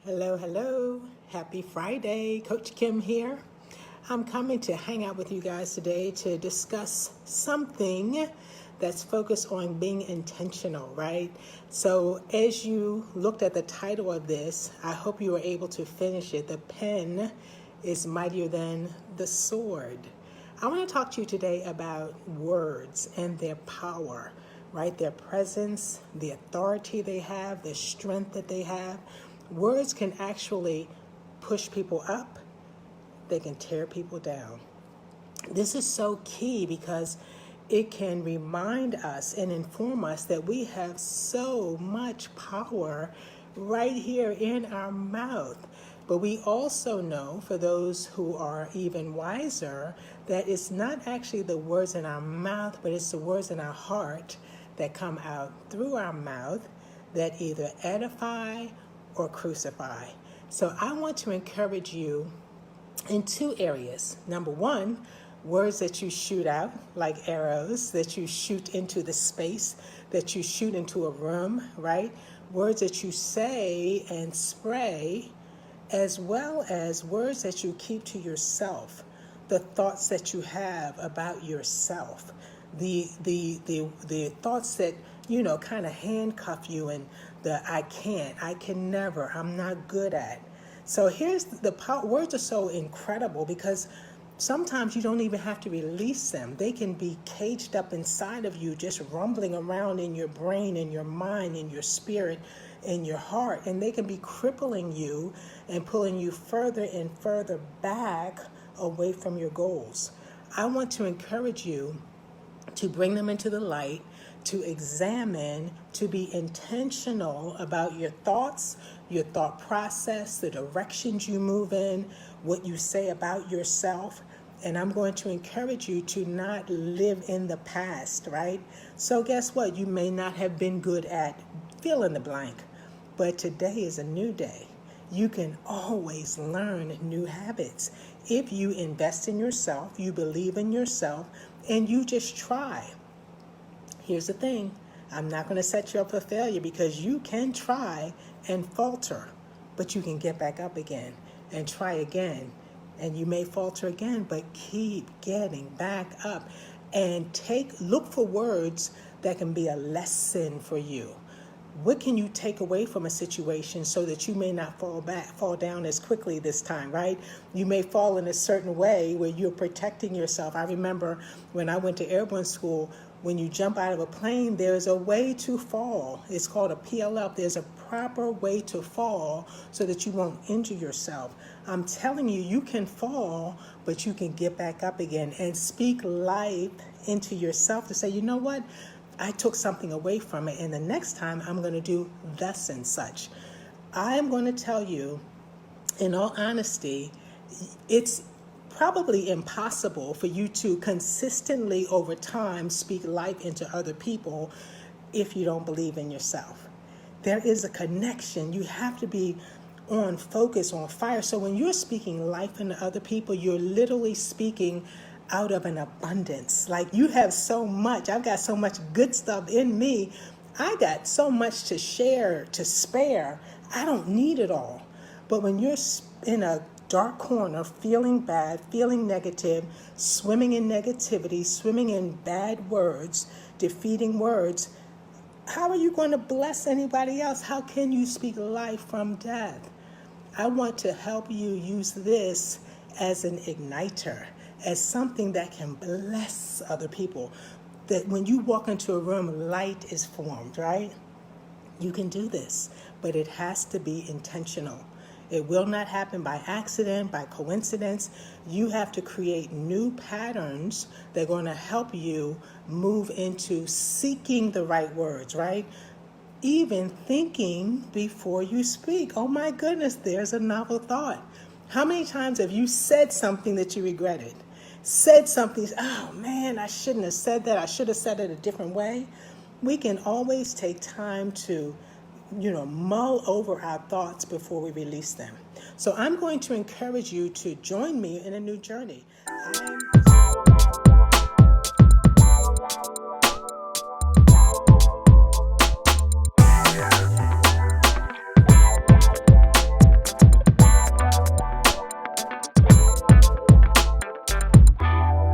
Hello, hello. Happy Friday. Coach Kim here. I'm coming to hang out with you guys today to discuss something that's focused on being intentional, right? So, as you looked at the title of this, I hope you were able to finish it. The pen is mightier than the sword. I want to talk to you today about words and their power, right? Their presence, the authority they have, the strength that they have. Words can actually push people up, they can tear people down. This is so key because it can remind us and inform us that we have so much power right here in our mouth. But we also know, for those who are even wiser, that it's not actually the words in our mouth, but it's the words in our heart that come out through our mouth that either edify or crucify. So I want to encourage you in two areas. Number one, words that you shoot out like arrows, that you shoot into the space, that you shoot into a room, right? Words that you say and spray, as well as words that you keep to yourself, the thoughts that you have about yourself, the thoughts that kind of handcuff you, and the I can't, I can never, I'm not good at. So here's the power. Words are so incredible because sometimes you don't even have to release them. They can be caged up inside of you, just rumbling around in your brain, in your mind, in your spirit, in your heart, and they can be crippling you and pulling you further and further back away from your goals. I want to encourage you to bring them into the light, to examine, to be intentional about your thoughts, your thought process, the directions you move in, what you say about yourself. And I'm going to encourage you to not live in the past, right? So guess what? You may not have been good at fill in the blank, but today is a new day. You can always learn new habits. If you invest in yourself, you believe in yourself, and you just try. Here's the thing. I'm not going to set you up for failure because you can try and falter, but you can get back up again and try again. And you may falter again, but keep getting back up and look for words that can be a lesson for you. What can you take away from a situation so that you may not fall down as quickly this time, right? You may fall in a certain way where you're protecting yourself. I remember when I went to airborne school, when you jump out of a plane, there's a way to fall. It's called a PLF. There's a proper way to fall so that you won't injure yourself. I'm telling you, you can fall, but you can get back up again and speak life into yourself to say, you know what? I took something away from it, and the next time I'm going to do thus and such. I'm going to tell you, in all honesty, it's probably impossible for you to consistently over time speak life into other people if you don't believe in yourself. There is a connection. You have to be on focus, on fire. So when you're speaking life into other people, you're literally speaking out of an abundance. Like, you have so much. I've got so much good stuff in me. I got so much to share, to spare. I don't need it all. But when you're in a dark corner, feeling bad, feeling negative, swimming in negativity, swimming in bad words, defeating words, how are you going to bless anybody else? How can you speak life from death? I want to help you use this as an igniter, as something that can bless other people. That when you walk into a room, light is formed, right? You can do this, but it has to be intentional. It will not happen by accident, by coincidence. You have to create new patterns that are going to help you move into seeking the right words, right? Even thinking before you speak. Oh my goodness, there's a novel thought. How many times have you said something that you regretted? Said something, oh man, I shouldn't have said that. I should have said it a different way. We can always take time to, mull over our thoughts before we release them. So I'm going to encourage you to join me in a new journey.